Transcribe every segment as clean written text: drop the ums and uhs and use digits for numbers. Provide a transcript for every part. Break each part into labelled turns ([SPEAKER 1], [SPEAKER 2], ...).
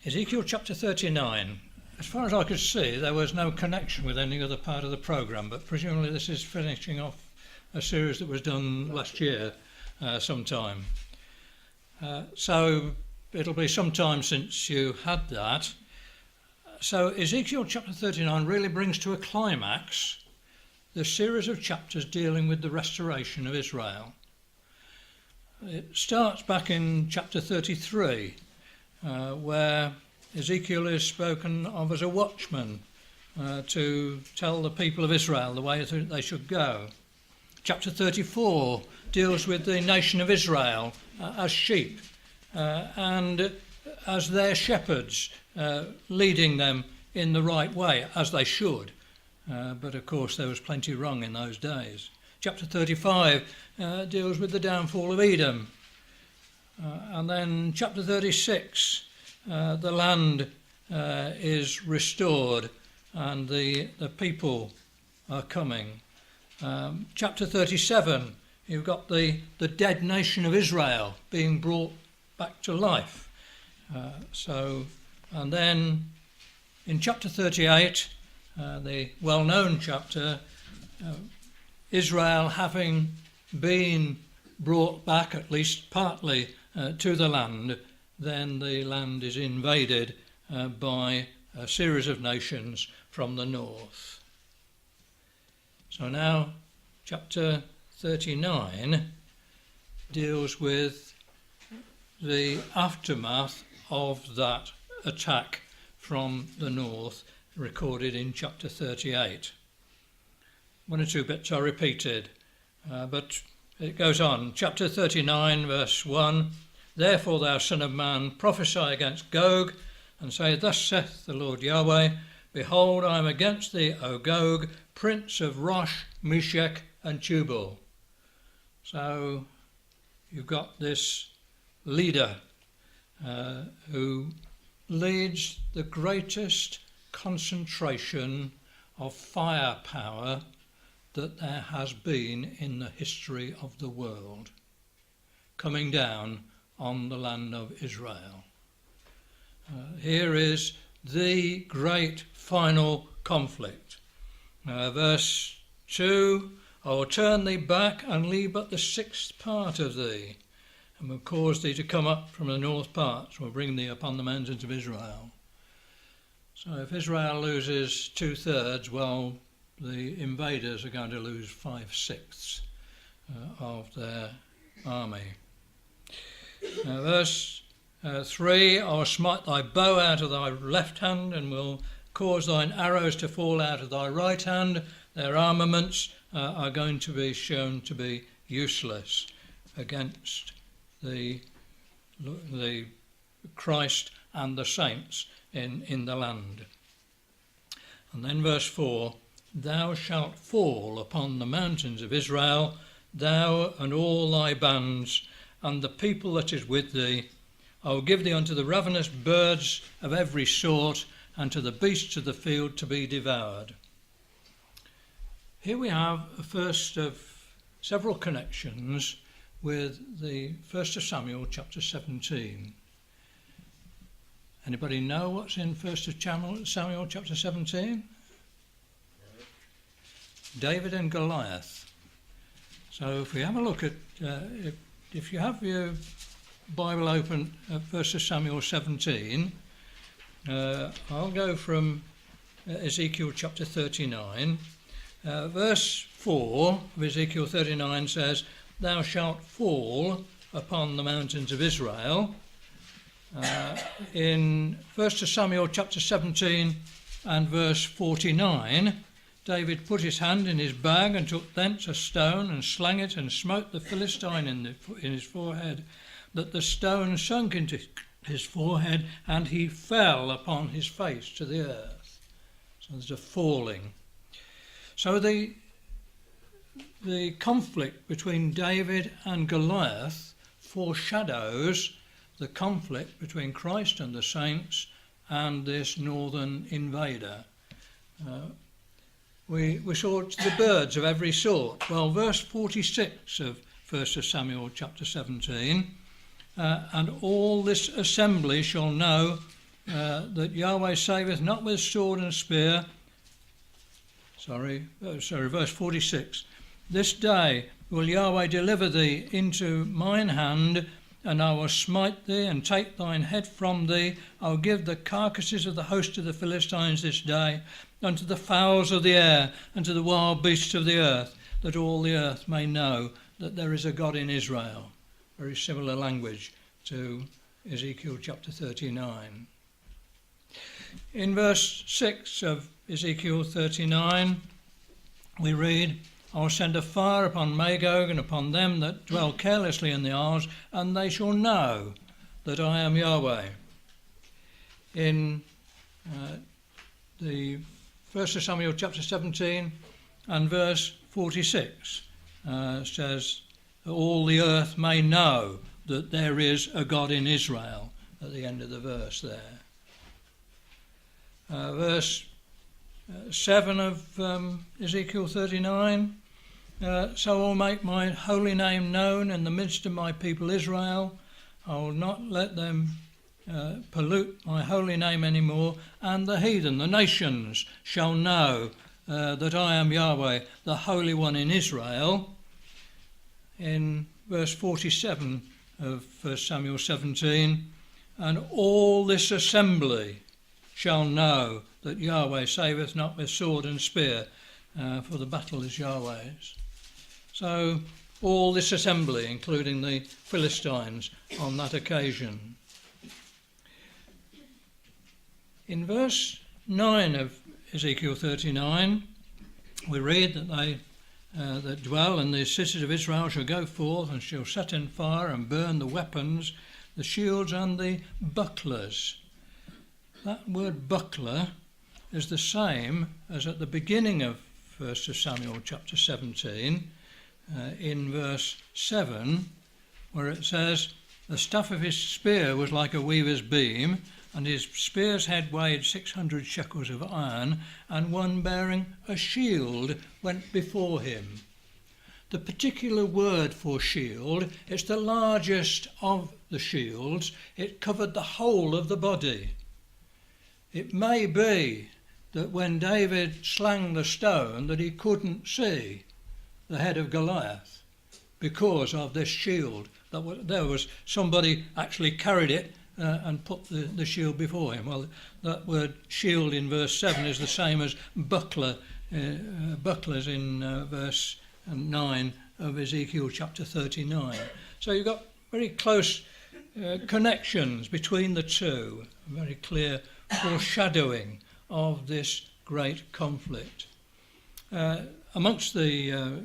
[SPEAKER 1] Ezekiel chapter 39. As far as I could see, there was no connection with any other part of the programme, but presumably this is finishing off a series that was done last year sometime. So it'll be some time since you had that. So Ezekiel chapter 39 really brings to a climax the series of chapters dealing with the restoration of Israel. It starts back in chapter 33, where Ezekiel is spoken of as a watchman to tell the people of Israel the way that they should go. Chapter 34 deals with the nation of Israel as sheep and as their shepherds, leading them in the right way, as they should. But of course there was plenty wrong in those days. Chapter 35 deals with the downfall of Edom. And then chapter 36, the land is restored and the people are coming. Chapter 37, you've got the dead nation of Israel being brought back to life. And then in chapter 38, the well-known chapter, Israel having been brought back, at least partly, to the land, then the land is invaded by a series of nations from the north. So now chapter 39 deals with the aftermath of that attack from the north, recorded in chapter 38. One or two bits are repeated, but it goes on. Chapter 39, verse 1, Therefore, thou son of man, prophesy against Gog, and say, Thus saith the Lord Yahweh, Behold, I am against thee, O Gog, prince of Rosh, Meshech, and Tubal. So you've got this leader who leads the greatest concentration of firepower that there has been in the history of the world, coming down on the land of Israel. Here is the great final conflict. Verse 2, I will turn thee back and leave but the sixth part of thee, and will cause thee to come up from the north parts, will bring thee upon the mountains of Israel. So if Israel loses 2/3, well, the invaders are going to lose 5/6 of their army. Verse 3, I will smite thy bow out of thy left hand and will cause thine arrows to fall out of thy right hand. Their armaments are going to be shown to be useless against the Christ and the saints in the land. And then verse 4, Thou shalt fall upon the mountains of Israel, thou and all thy bands, and the people that is with thee. I will give thee unto the ravenous birds of every sort, and to the beasts of the field to be devoured. Here we have a first of several connections with the 1st of Samuel chapter 17. Anybody know what's in 1st of Samuel chapter 17? David and Goliath. So if we have a look at, if you have your Bible open at 1st of Samuel 17, I'll go from Ezekiel chapter 39. Verse 4 of Ezekiel 39 says, Thou shalt fall upon the mountains of Israel. In 1st of Samuel chapter 17 and verse 49, David put his hand in his bag and took thence a stone and slang it and smote the Philistine in his forehead, that the stone sunk into his forehead and he fell upon his face to the earth. So there's a falling. So the conflict between David and Goliath foreshadows the conflict between Christ and the saints and this northern invader. We saw the birds of every sort. Well, verse 46 of 1st of Samuel chapter 17, and all this assembly shall know that Yahweh saveth not with sword and spear. Verse 46. This day will Yahweh deliver thee into mine hand, and I will smite thee and take thine head from thee. I will give the carcasses of the host of the Philistines this day unto the fowls of the air and to the wild beasts of the earth, that all the earth may know that there is a God in Israel. Very similar language to Ezekiel chapter 39. In verse 6 of Ezekiel 39, we read, I will send a fire upon Magog and upon them that dwell carelessly in the isles, and they shall know that I am Yahweh. In the 1 Samuel chapter 17 and verse 46 says, all the earth may know that there is a God in Israel, at the end of the verse there. Verse 7 of Ezekiel 39, so I will make my holy name known in the midst of my people Israel. I will not let them pollute my holy name anymore, and the heathen, the nations, shall know that I am Yahweh, the Holy One in Israel. In verse 47 of 1 Samuel 17, and all this assembly shall know that Yahweh saveth not with sword and spear, for the battle is Yahweh's. So all this assembly, including the Philistines, on that occasion. In verse 9 of Ezekiel 39, we read that they that dwell in the cities of Israel shall go forth and shall set in fire and burn the weapons, the shields and the bucklers. That word buckler is the same as at the beginning of 1 Samuel chapter 17, in verse 7, where it says, the staff of his spear was like a weaver's beam, and his spear's head weighed 600 shekels of iron, and one bearing a shield went before him. The particular word for shield is the largest of the shields. It covered the whole of the body. It may be that when David slang the stone that he couldn't see the head of Goliath because of this shield. There was somebody actually carried it and put the shield before him. Well, that word shield in verse 7 is the same as buckler, bucklers in verse 9 of Ezekiel chapter 39. So you've got very close connections between the two, a very clear foreshadowing of this great conflict. Amongst the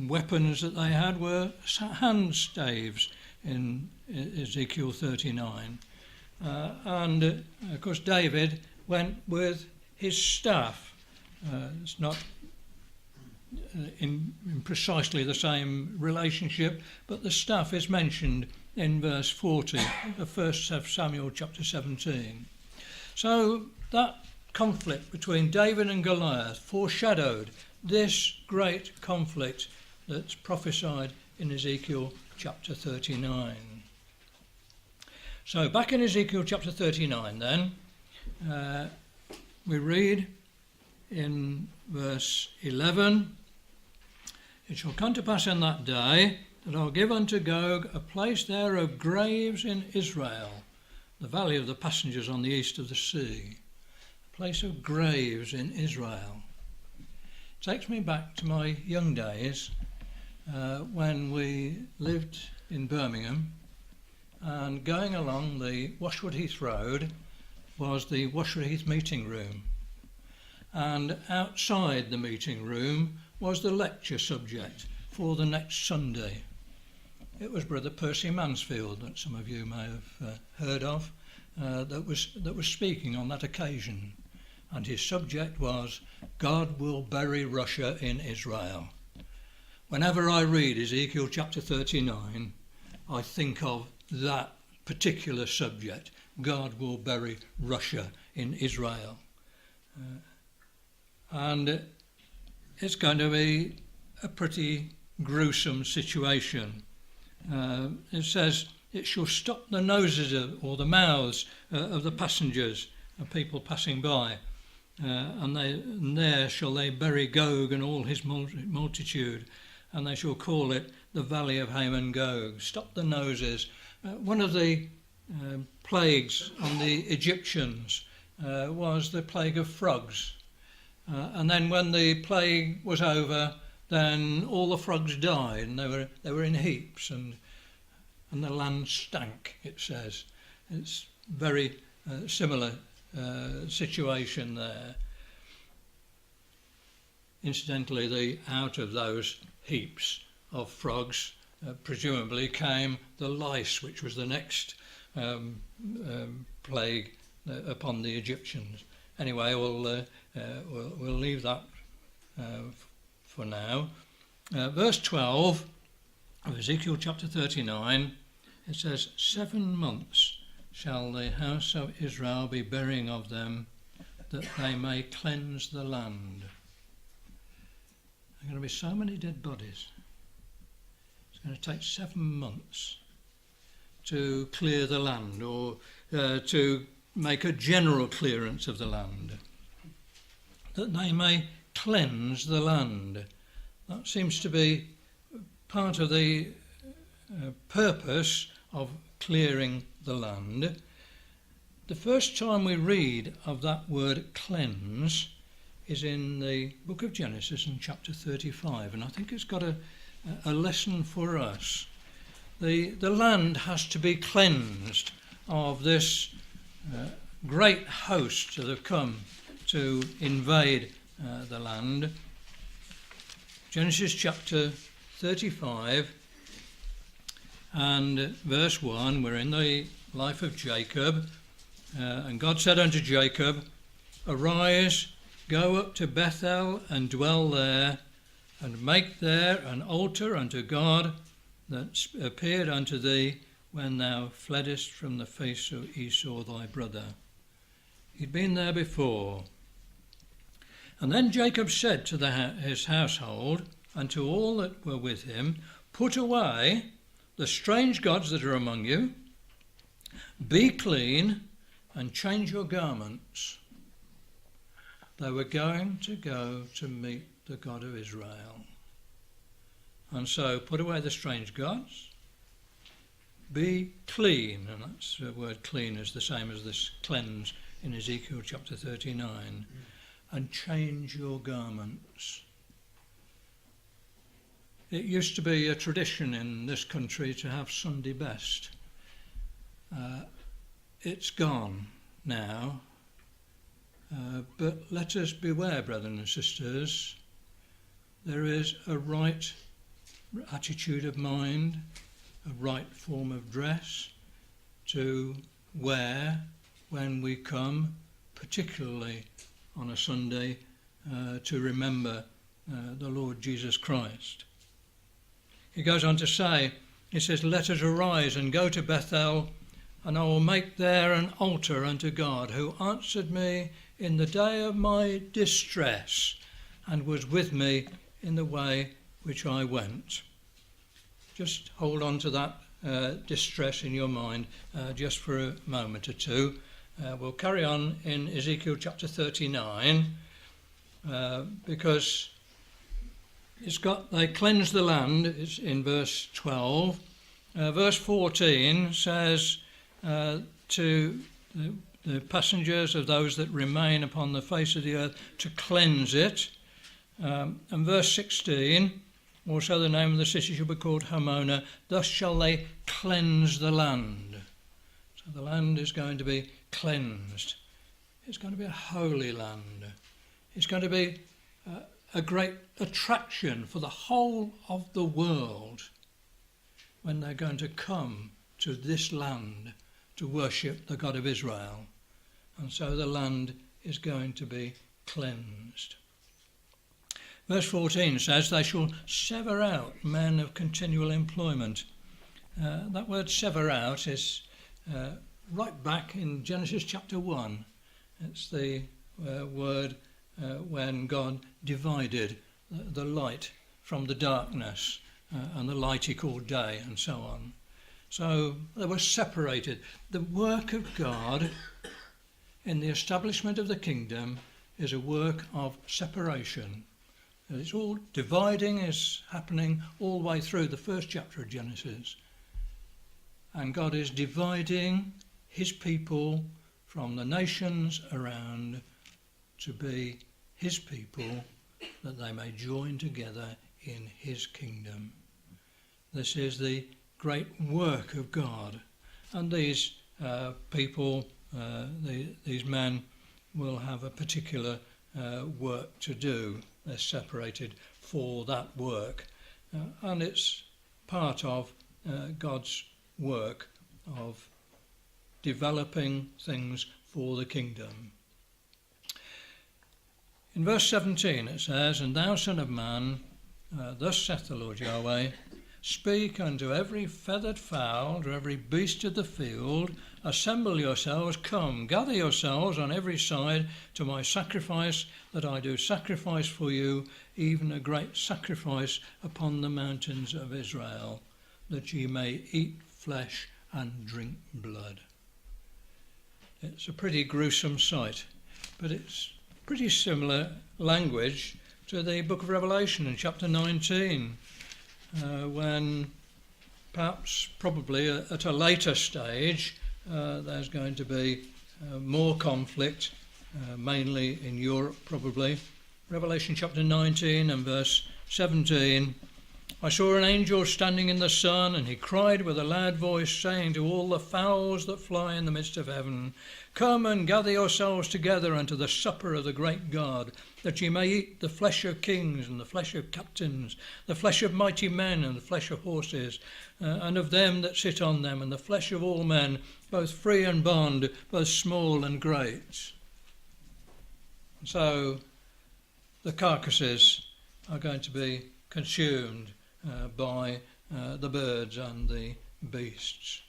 [SPEAKER 1] weapons that they had were hand staves in Ezekiel 39. And of course David went with his staff. It's not in precisely the same relationship, but the staff is mentioned in verse 40 of 1 Samuel chapter 17. So that conflict between David and Goliath foreshadowed this great conflict that's prophesied in Ezekiel chapter 39. So back in Ezekiel chapter 39 then, we read in verse 11, it shall come to pass in that day that I'll give unto Gog a place there of graves in Israel, the valley of the passengers on the east of the sea. A place of graves in Israel. It takes me back to my young days when we lived in Birmingham, and going along the Washwood Heath Road was the Washwood Heath meeting room, and outside the meeting room was the lecture subject for the next Sunday. It was Brother Percy Mansfield, that some of you may have heard of, that was speaking on that occasion, and his subject was God will bury Russia in Israel. Whenever I read Ezekiel chapter 39, I think of that particular subject. God will bury Russia in Israel. And it's going to be a pretty gruesome situation. It says it shall stop the noses or the mouths of the passengers, of people passing by. And there shall they bury Gog and all his multitude, and they shall call it the Valley of Haman Gog. Stop the noses. One of the plagues on the Egyptians was the plague of frogs. And then when the plague was over, then all the frogs died, and they were in heaps, and the land stank, it says. It's very similar situation there. Incidentally, out of those heaps of frogs presumably came the lice, which was the next plague upon the Egyptians. Anyway, we'll leave that for now. Verse 12 of Ezekiel chapter 39, it says, 7 months shall the house of Israel be burying of them, that they may cleanse the land. There are going to be so many dead bodies. It's going to take 7 months to clear the land, or to make a general clearance of the land, that they may cleanse the land. That seems to be part of the purpose of clearing the land. The first time we read of that word cleanse is in the book of Genesis in chapter 35, and I think it's got a lesson for us. The land has to be cleansed of this great host that have come to invade the land. Genesis chapter 35 and verse 1, we're in the life of Jacob, and God said unto Jacob, Arise, go up to Bethel and dwell there, and make there an altar unto God that appeared unto thee when thou fleddest from the face of Esau thy brother. He'd been there before. And then Jacob said to his household and to all that were with him, Put away the strange gods that are among you, be clean, and change your garments. They were going to go to meet the God of Israel. And so put away the strange gods, be clean, and that's the word clean is the same as this cleanse in Ezekiel chapter 39, and change your garments. It used to be a tradition in this country to have Sunday best. It's gone now, but let us beware, brethren and sisters. There is a right attitude of mind, a right form of dress to wear when we come, particularly on a Sunday, to remember the Lord Jesus Christ. He goes on to say, he says, Let us arise and go to Bethel, and I will make there an altar unto God, who answered me in the day of my distress, and was with me in the way which I went. Just hold on to that distress in your mind just for a moment or two. We'll carry on in Ezekiel chapter 39 because they cleanse the land. It's in verse 12. Verse 14 says to the passengers of those that remain upon the face of the earth to cleanse it. And verse 16, also the name of the city shall be called Hamona. Thus shall they cleanse the land. So the land is going to be cleansed. It's going to be a holy land. It's going to be a great attraction for the whole of the world when they're going to come to this land to worship the God of Israel. And so the land is going to be cleansed. Verse 14 says, They shall sever out men of continual employment. That word sever out is right back in Genesis chapter 1. It's the word when God divided the light from the darkness, and the light he called day, and so on. So they were separated. The work of God in the establishment of the kingdom is a work of separation. It's all dividing is happening all the way through the first chapter of Genesis. And God is dividing his people from the nations around to be his people, that they may join together in his kingdom. This is the great work of God. And these people, these men, will have a particular work to do. They're separated for that work. And it's part of God's work of developing things for the kingdom. In verse 17 it says, "And thou, son of man, thus saith the Lord Yahweh, speak unto every feathered fowl, to every beast of the field, assemble yourselves, come, gather yourselves on every side to my sacrifice, that I do sacrifice for you, even a great sacrifice upon the mountains of Israel, that ye may eat flesh and drink blood." It's a pretty gruesome sight, but it's pretty similar language to the book of Revelation in chapter 19, when probably at a later stage, there's going to be more conflict, mainly in Europe probably. Revelation chapter 19 and verse 17, "I saw an angel standing in the sun, and he cried with a loud voice, saying to all the fowls that fly in the midst of heaven, Come and gather yourselves together unto the supper of the great God, that ye may eat the flesh of kings, and the flesh of captains, the flesh of mighty men, and the flesh of horses, and of them that sit on them, and the flesh of all men, both free and bond, both small and great." So the carcasses are going to be consumed by the birds and the beasts.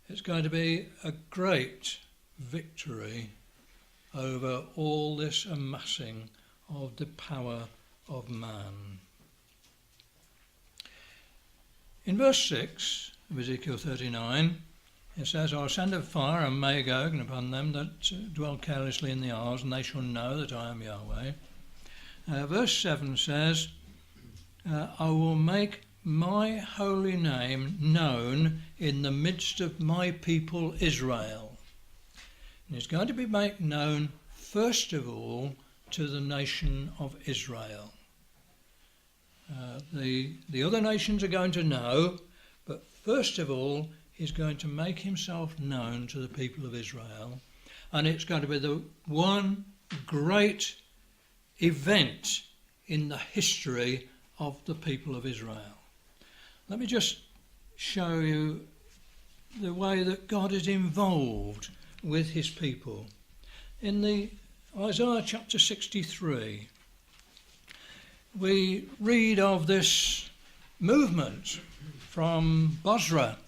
[SPEAKER 1] It's going to be a great victory over all this amassing of the power of man. In verse 6 of Ezekiel 39, it says, "I'll send a fire and Magog upon them that dwell carelessly in the isles, and they shall know that I am Yahweh." Verse 7 says, "I will make my holy name known in the midst of my people Israel." And it's going to be made known first of all to the nation of Israel. The other nations are going to know, but first of all he's going to make himself known to the people of Israel, and it's going to be the one great event in the history of the people of Israel. Let me just show you the way that God is involved with his people. In the Isaiah chapter 63, we read of this movement from Bozrah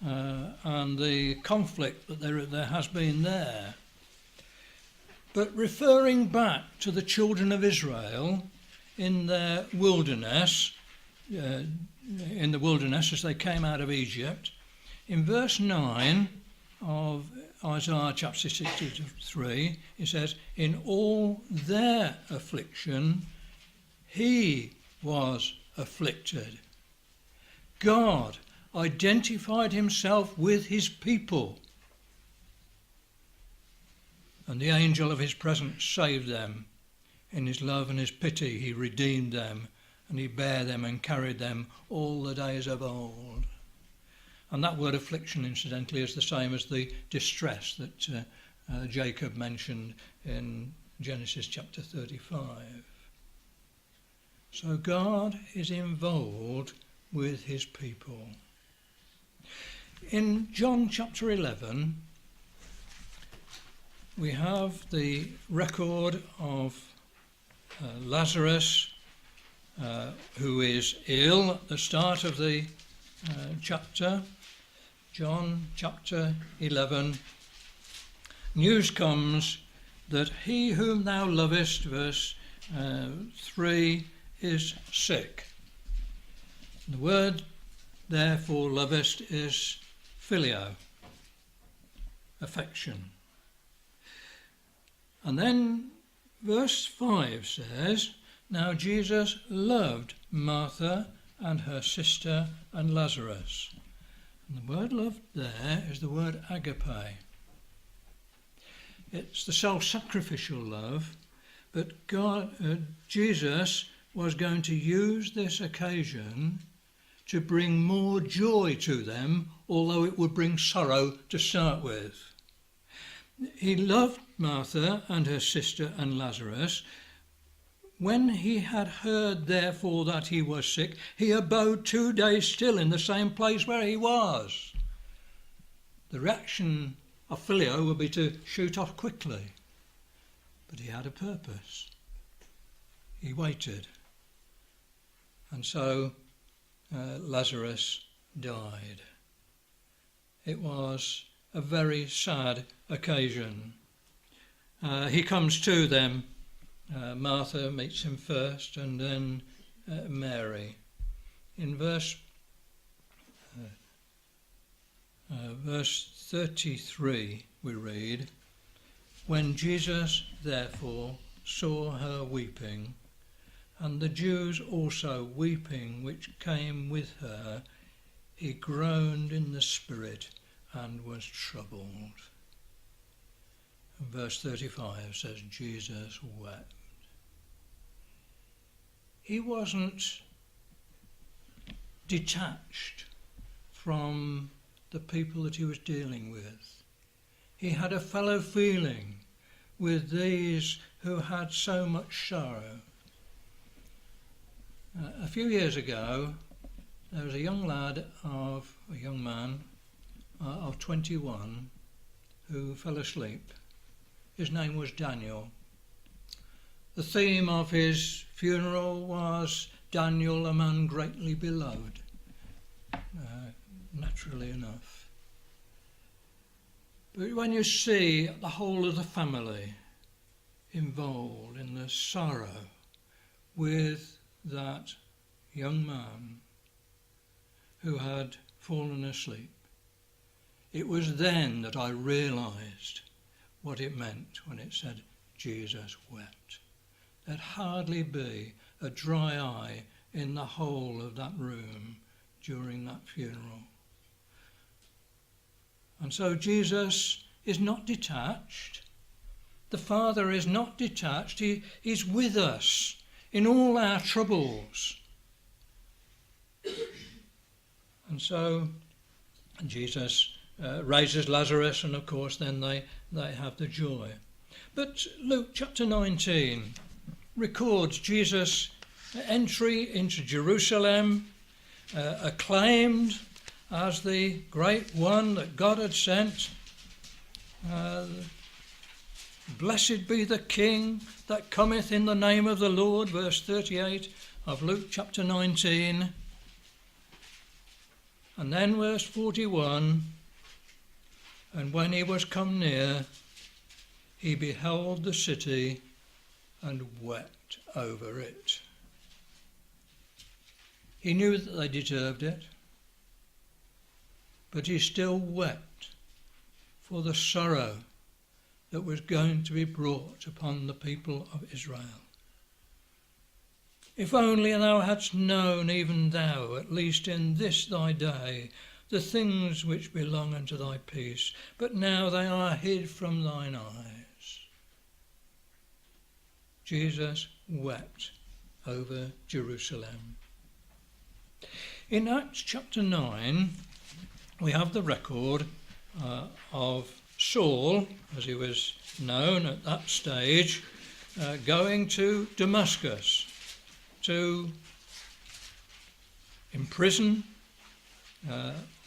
[SPEAKER 1] and the conflict that there has been there. But referring back to the children of Israel in their wilderness, in the wilderness as they came out of Egypt, in verse 9 of Isaiah chapter 63, it says, "In all their affliction, he was afflicted." God identified himself with his people, and the angel of his presence saved them. In his love and his pity he redeemed them, and he bare them and carried them all the days of old. And that word affliction, incidentally, is the same as the distress that Jacob mentioned in Genesis chapter 35. So God is involved with his people. In John chapter 11, we have the record of Lazarus, who is ill at the start of the chapter. John chapter 11. News comes that he whom thou lovest, verse 3, is sick. The word therefore lovest is phileo, affection. And then verse 5 says, now Jesus loved Martha and her sister and Lazarus. And the word loved there is the word agape. It's the self-sacrificial love, but Jesus was going to use this occasion to bring more joy to them, although it would bring sorrow to start with. He loved Martha and her sister and Lazarus. When he had heard, therefore, that he was sick, he abode 2 days still in the same place where he was. The reaction of phileo would be to shoot off quickly, but he had a purpose. He waited. And so Lazarus died. It was a very sad occasion. He comes to them. Martha meets him first, and then Mary. In verse 33 we read, when Jesus therefore saw her weeping, and the Jews also weeping which came with her, he groaned in the spirit and was troubled. And verse 35 says Jesus wept. He wasn't detached from the people that he was dealing with. He had a fellow feeling with these who had so much sorrow. A few years ago, there was a young man of 21 who fell asleep. His name was Daniel. The theme of his funeral was Daniel, a man greatly beloved, naturally enough. But when you see the whole of the family involved in the sorrow with that young man who had fallen asleep, it was then that I realised what it meant when it said Jesus wept. There'd hardly be a dry eye in the whole of that room during that funeral. And so Jesus is not detached. The Father is not detached. He's with us in all our troubles. And so Jesus raises Lazarus, and of course then they have the joy. But Luke chapter 19 records Jesus' entry into Jerusalem, acclaimed as the great one that God had sent. Blessed be the King that cometh in the name of the Lord, verse 38 of Luke chapter 19. And then verse 41, and when he was come near, he beheld the city and wept over it. He knew that they deserved it, but he still wept for the sorrow that was going to be brought upon the people of Israel. If only thou hadst known, even thou, at least in this thy day, the things which belong unto thy peace, but now they are hid from thine eyes. Jesus wept over Jerusalem. In Acts chapter 9, we have the record of Saul, as he was known at that stage, going to Damascus to imprison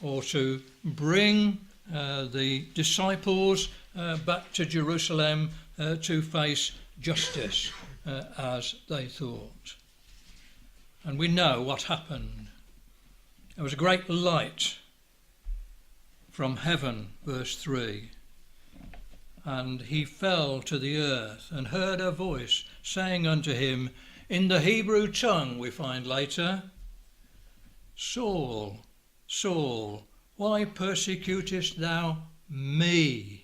[SPEAKER 1] or to bring the disciples back to Jerusalem to face justice, as they thought. And we know what happened. There was a great light from heaven, verse 3. And he fell to the earth and heard a voice saying unto him, in the Hebrew tongue we find later, Saul, Saul, why persecutest thou me?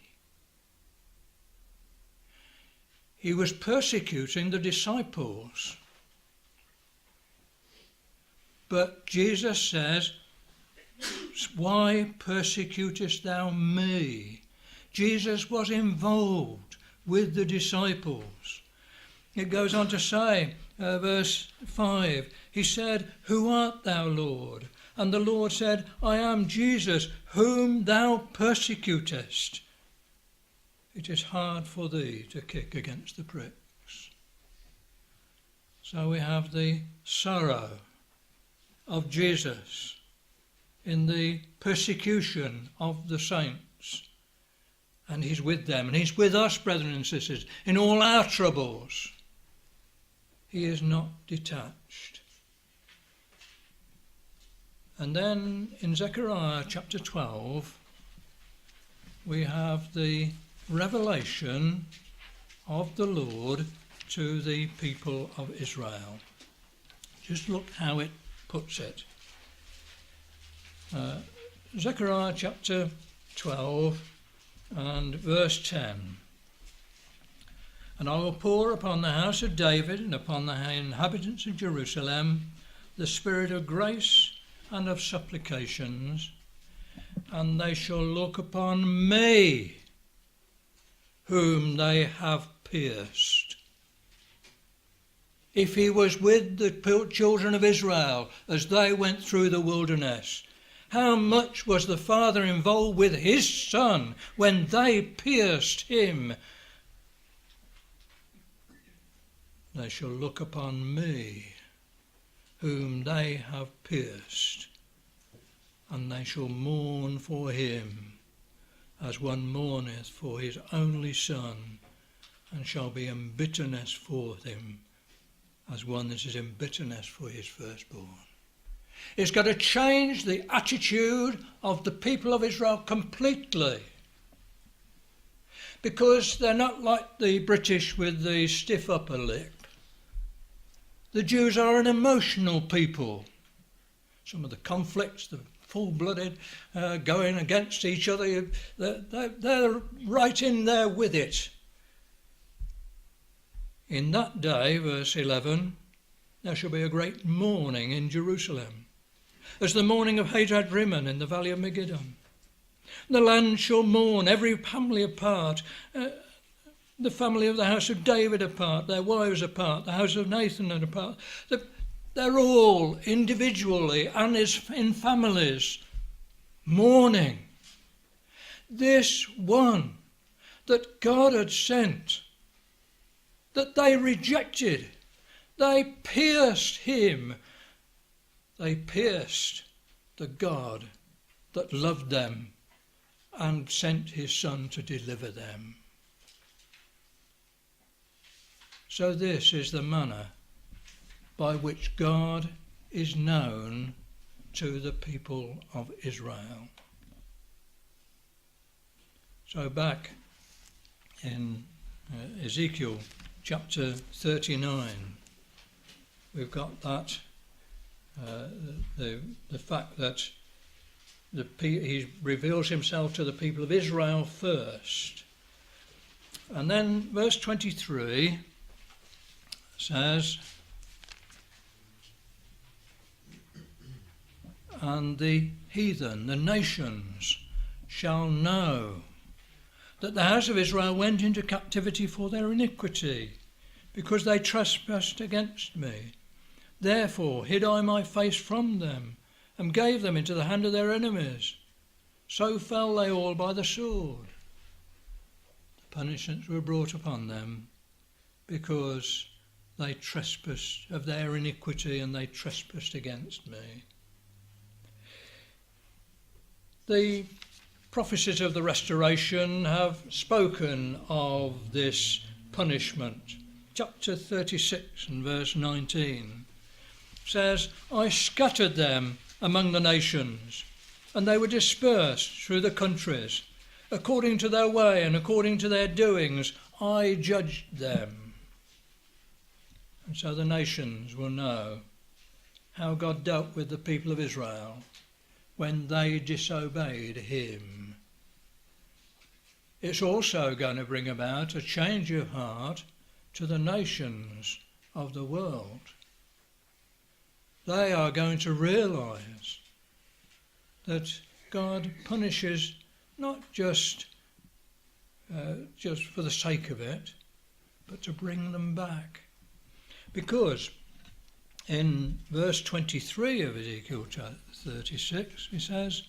[SPEAKER 1] He was persecuting the disciples. But Jesus says, why persecutest thou me? Jesus was involved with the disciples. It goes on to say, verse 5, he said, who art thou, Lord? And the Lord said, I am Jesus, whom thou persecutest. It is hard for thee to kick against the pricks. So we have the sorrow of Jesus in the persecution of the saints. And he's with them, and he's with us, brethren and sisters, in all our troubles. He is not detached. And then in Zechariah chapter 12, we have the revelation of the Lord to the people of Israel. Just look how it puts it. Zechariah chapter 12 and verse 10. And I will pour upon the house of David and upon the inhabitants of Jerusalem the spirit of grace and of supplications, and they shall look upon me, whom they have pierced. If he was with the children of Israel as they went through the wilderness, how much was the Father involved with his Son when they pierced him? They shall look upon me, whom they have pierced, and they shall mourn for him, as one mourneth for his only son, and shall be in bitterness for him, as one that is in bitterness for his firstborn. It's got to change the attitude of the people of Israel completely, because they're not like the British with the stiff upper lip. The Jews are an emotional people. Some of the conflicts, the full-blooded going against each other, they're right in there with it. In that day, verse 11, there shall be a great mourning in Jerusalem, as the mourning of Hadad Rimmon in the valley of Megiddo. The land shall mourn, every family apart, the family of the house of David apart, their wives apart, the house of Nathan apart. They're all individually and in families mourning. This one that God had sent, that they rejected, they pierced him. They pierced the God that loved them and sent his Son to deliver them. So this is the manner by which God is known to the people of Israel. So back in Ezekiel chapter 39, we've got that, the fact that he reveals himself to the people of Israel first. And then verse 23 says, and the heathen, the nations, shall know that the house of Israel went into captivity for their iniquity, because they trespassed against me. Therefore hid I my face from them, and gave them into the hand of their enemies. So fell they all by the sword. The punishments were brought upon them, because they trespassed of their iniquity, and they trespassed against me. The prophecies of the restoration have spoken of this punishment. Chapter 36 and verse 19 says, I scattered them among the nations, and they were dispersed through the countries. According to their way and according to their doings, I judged them. And so the nations will know how God dealt with the people of Israel when they disobeyed him. It's also going to bring about a change of heart to the nations of the world. They are going to realise that God punishes not just for the sake of it, but to bring them back. Because in verse 23 of Ezekiel 36, he says,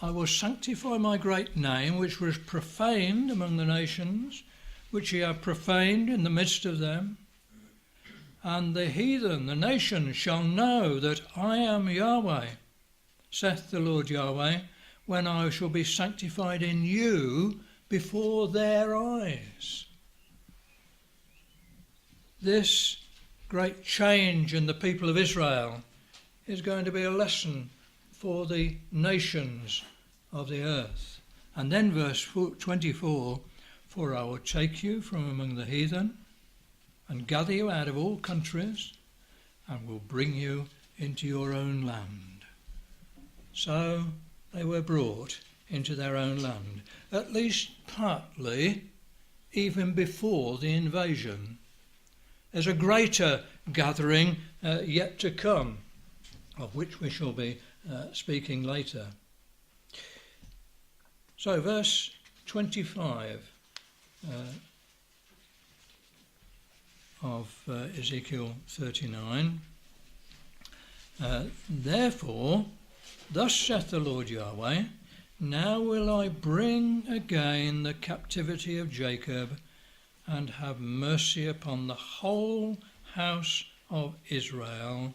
[SPEAKER 1] I will sanctify my great name, which was profaned among the nations, which ye have profaned in the midst of them. And the heathen, the nations, shall know that I am Yahweh, saith the Lord Yahweh, when I shall be sanctified in you before their eyes. This great change in the people of Israel is going to be a lesson for the nations of the earth. And then verse 24, for I will take you from among the heathen and gather you out of all countries and will bring you into your own land. So they were brought into their own land, at least partly, even before the invasion. There's a greater gathering yet to come, of which we shall be speaking later. So verse 25 of Ezekiel 39. Therefore, thus saith the Lord Yahweh, now will I bring again the captivity of Jacob, and have mercy upon the whole house of Israel,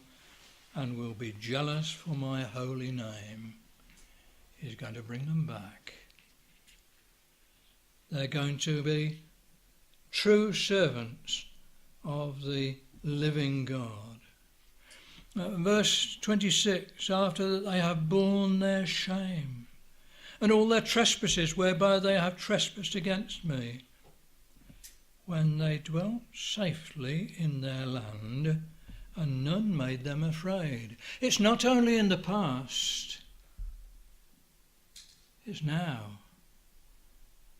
[SPEAKER 1] and will be jealous for my holy name. He's going to bring them back. They're going to be true servants of the living God. Verse 26, after that they have borne their shame, and all their trespasses whereby they have trespassed against me, when they dwelt safely in their land, and none made them afraid. It's not only in the past, it's now.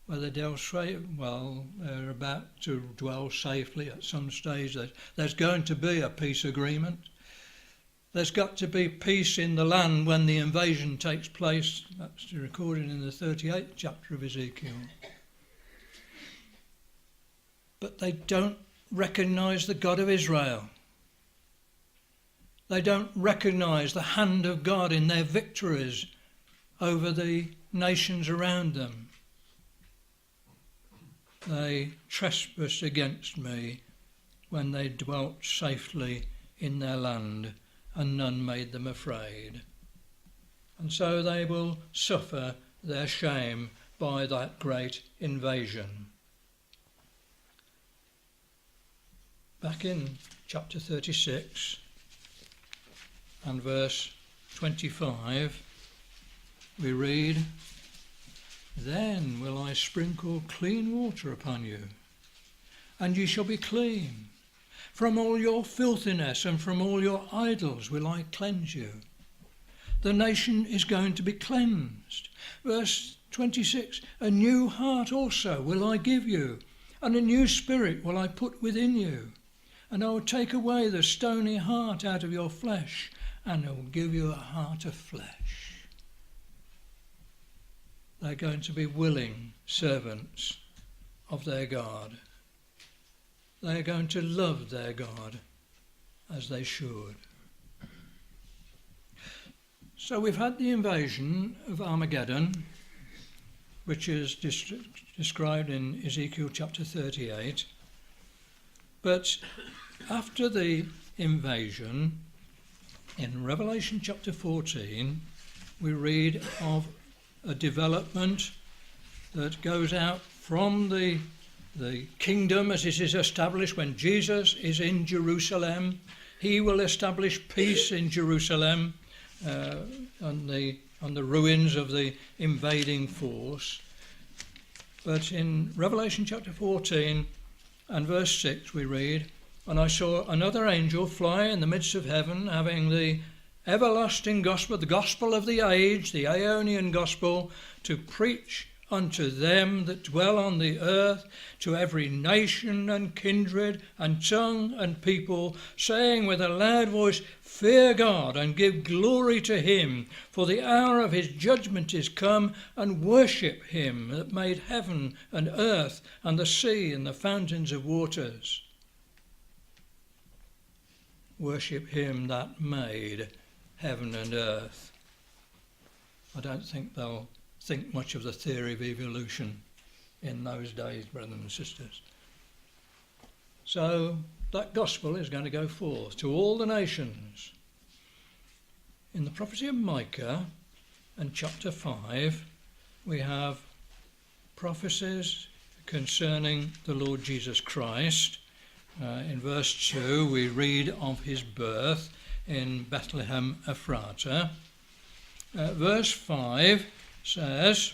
[SPEAKER 1] Where they they're about to dwell safely at some stage. There's going to be a peace agreement. There's got to be peace in the land when the invasion takes place. That's recorded in the 38th chapter of Ezekiel. But they don't recognise the God of Israel. They don't recognise the hand of God in their victories over the nations around them. They trespassed against me when they dwelt safely in their land, and none made them afraid. And so they will suffer their shame by that great invasion. Back in chapter 36 and verse 25, we read, then will I sprinkle clean water upon you, and ye shall be clean. From all your filthiness and from all your idols will I cleanse you. The nation is going to be cleansed. Verse 26, a new heart also will I give you, and a new spirit will I put within you. And I will take away the stony heart out of your flesh, and I will give you a heart of flesh. They're going to be willing servants of their God. They're going to love their God as they should. So we've had the invasion of Armageddon, which is described in Ezekiel chapter 38. But after the invasion, in Revelation chapter 14, we read of a development that goes out from the kingdom as it is established when Jesus is in Jerusalem. He will establish peace in Jerusalem on the ruins of the invading force. But in Revelation chapter 14 and verse 6 we read, and I saw another angel fly in the midst of heaven, having the everlasting gospel, the gospel of the age, the Aeonian gospel, to preach unto them that dwell on the earth, to every nation and kindred and tongue and people, saying with a loud voice, Fear God and give glory to him, for the hour of his judgment is come, and worship him that made heaven and earth and the sea and the fountains of waters. Worship him that made heaven and earth. I don't think they'll think much of the theory of evolution in those days, brothers and sisters. So that gospel is going to go forth to all the nations. In the prophecy of Micah and chapter 5, we have prophecies concerning the Lord Jesus Christ. In verse 2 we read of his birth in Bethlehem Ephrata. Verse 5 says,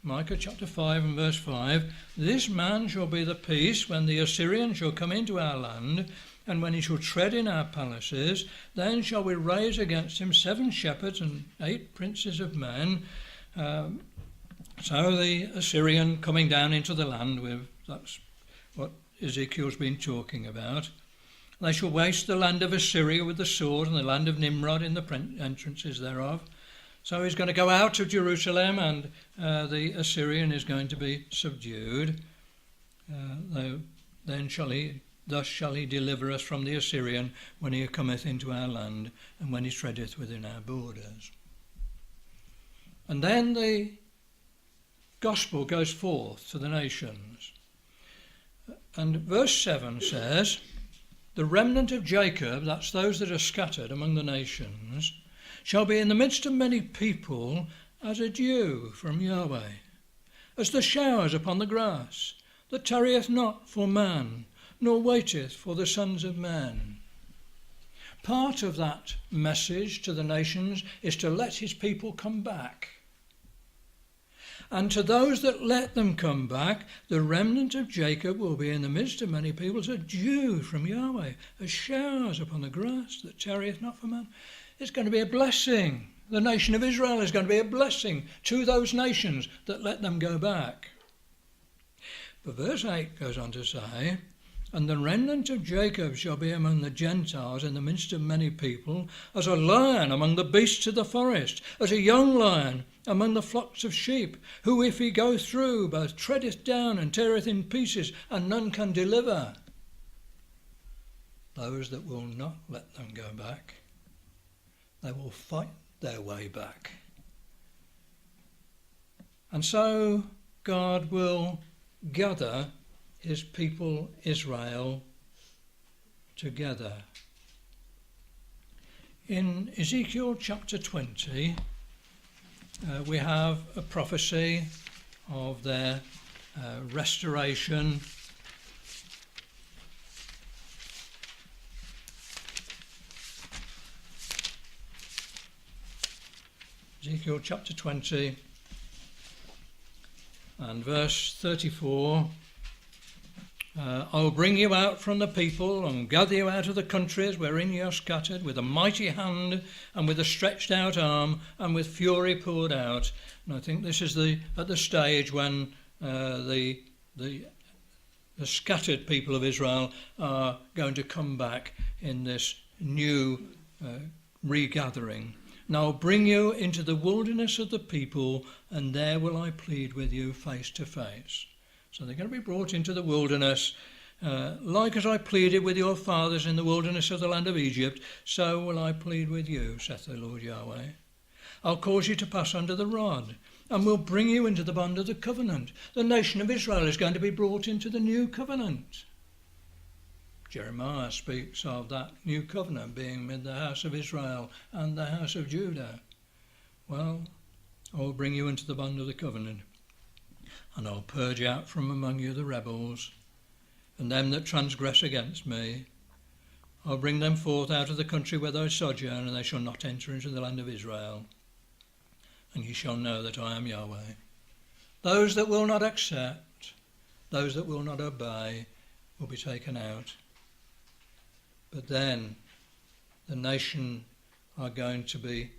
[SPEAKER 1] Micah chapter 5 and verse 5, This man shall be the peace when the Assyrian shall come into our land, and when he shall tread in our palaces, then shall we raise against him 7 shepherds and 8 princes of men. So the Assyrian coming down into the land, that's what Ezekiel's been talking about. They shall waste the land of Assyria with the sword, and the land of Nimrod in the entrances thereof. So he's going to go out of Jerusalem, and the Assyrian is going to be subdued. Thus shall he deliver us from the Assyrian when he cometh into our land, and when he treadeth within our borders. And then the gospel goes forth to the nations. And verse 7 says, The remnant of Jacob, that's those that are scattered among the nations, shall be in the midst of many people as a dew from Yahweh, as the showers upon the grass, that tarrieth not for man, nor waiteth for the sons of men. Part of that message to the nations is to let his people come back. And to those that let them come back, the remnant of Jacob will be in the midst of many people as a dew from Yahweh, as showers upon the grass that tarrieth not for man. It's going to be a blessing. The nation of Israel is going to be a blessing to those nations that let them go back. But verse 8 goes on to say, And the remnant of Jacob shall be among the Gentiles in the midst of many people, as a lion among the beasts of the forest, as a young lion among the flocks of sheep, who if he go through both treadeth down and teareth in pieces, and none can deliver. Those that will not let them go back, they will fight their way back. And so God will gather his people Israel together. In Ezekiel chapter 20, we have a prophecy of their restoration. Ezekiel chapter 20 and verse 34. I will bring you out from the people and gather you out of the countries wherein you are scattered, with a mighty hand and with a stretched out arm and with fury poured out. And I think this is at the stage when the scattered people of Israel are going to come back in this new regathering. And I will bring you into the wilderness of the people, and there will I plead with you face to face. So they're going to be brought into the wilderness, like as I pleaded with your fathers in the wilderness of the land of Egypt, so will I plead with you, saith the Lord Yahweh. I'll cause you to pass under the rod, and will bring you into the bond of the covenant. The nation of Israel is going to be brought into the new covenant. Jeremiah speaks of that new covenant being with the house of Israel and the house of Judah. Well, I will bring you into the bond of the covenant, and I'll purge out from among you the rebels, and them that transgress against me. I'll bring them forth out of the country where they sojourn, and they shall not enter into the land of Israel. And ye shall know that I am Yahweh. Those that will not accept, those that will not obey, will be taken out. But then the nation are going to be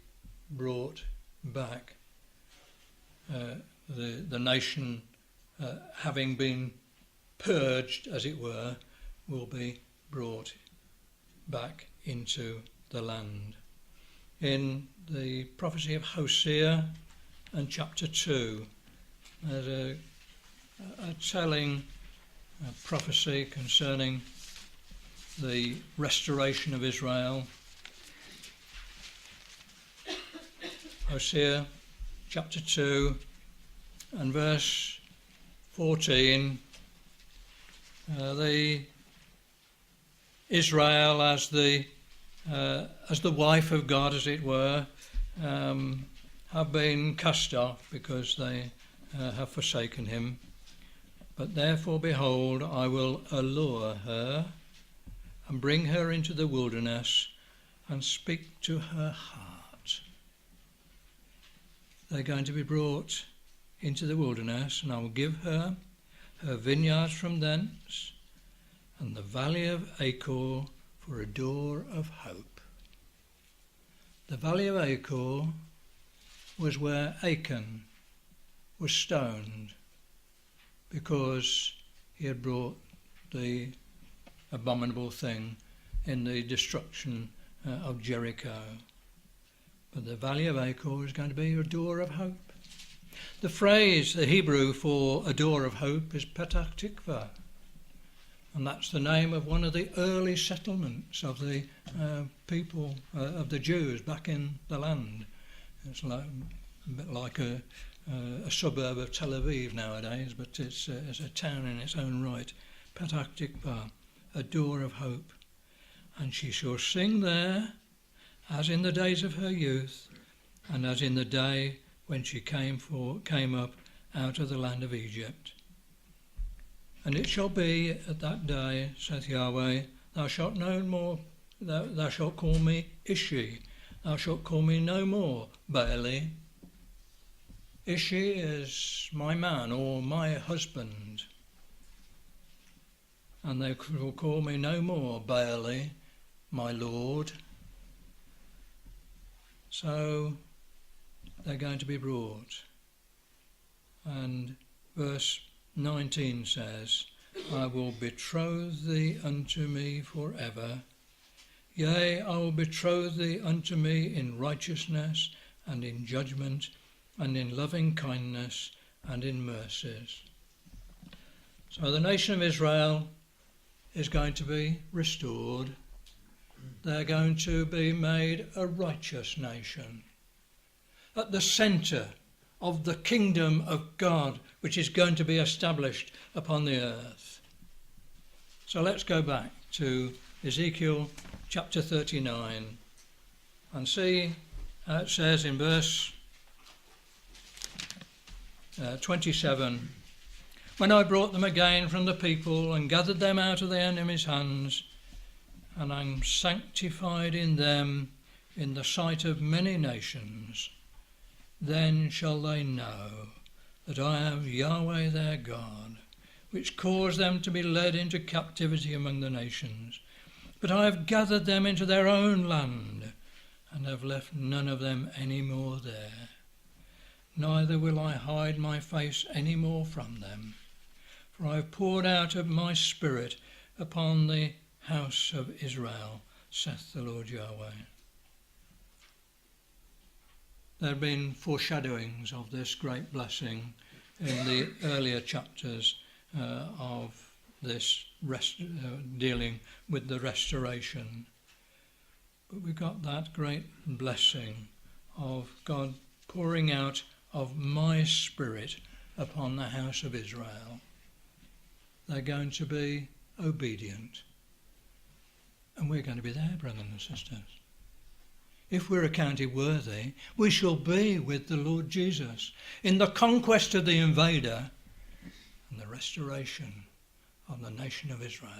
[SPEAKER 1] brought back. The nation, having been purged, as it were, will be brought back into the land. In the prophecy of Hosea and chapter 2, there's a telling prophecy concerning the restoration of Israel. Hosea chapter 2 and verse 14, the Israel as the wife of God, as it were, have been cast off because they have forsaken him. But therefore, behold, I will allure her and bring her into the wilderness and speak to her heart. They're going to be brought into the wilderness, and I will give her vineyards from thence, and the valley of Achor for a door of hope. The valley of Achor was where Achan was stoned because he had brought the abominable thing in the destruction of Jericho. But the valley of Achor is going to be a door of hope. The phrase, the Hebrew for a door of hope, is Petach Tikva, and that's the name of one of the early settlements of the people, of the Jews back in the land. It's like, a bit like a suburb of Tel Aviv nowadays, but it's a town in its own right. Petach Tikva, a door of hope. And she shall sing there as in the days of her youth, and as in the day when she came up out of the land of Egypt. And it shall be at that day, saith Yahweh, thou shalt no more, thou shalt call me Ishi, thou shalt call me no more Baali. Ishi is my man or my husband. And they will call me no more Baali, my Lord. So they're going to be brought. And verse 19 says, I will betroth thee unto me forever. Yea, I will betroth thee unto me in righteousness and in judgment and in loving kindness and in mercies. So the nation of Israel is going to be restored. They're going to be made a righteous nation at the centre of the kingdom of God, which is going to be established upon the earth. So let's go back to Ezekiel chapter 39 and see how it says in verse 27, when I brought them again from the people and gathered them out of the enemy's hands, and I sanctified in them in the sight of many nations, then shall they know that I am Yahweh their God, which caused them to be led into captivity among the nations. But I have gathered them into their own land, and have left none of them any more there. Neither will I hide my face any more from them, for I have poured out of my spirit upon the house of Israel, saith the Lord Yahweh. There have been foreshadowings of this great blessing in the earlier chapters of this dealing with the restoration. But we've got that great blessing of God pouring out of my spirit upon the house of Israel. They're going to be obedient. And we're going to be there, brothers and sisters. If we're accounted worthy, we shall be with the Lord Jesus in the conquest of the invader and the restoration of the nation of Israel.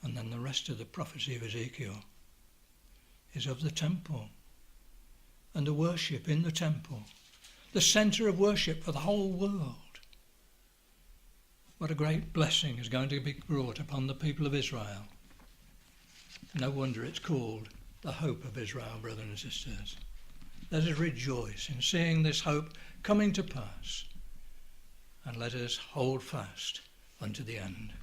[SPEAKER 1] And then the rest of the prophecy of Ezekiel is of the temple and the worship in the temple, the centre of worship for the whole world. What a great blessing is going to be brought upon the people of Israel. No wonder it's called the hope of Israel, brothers and sisters. Let us rejoice in seeing this hope coming to pass, and let us hold fast unto the end.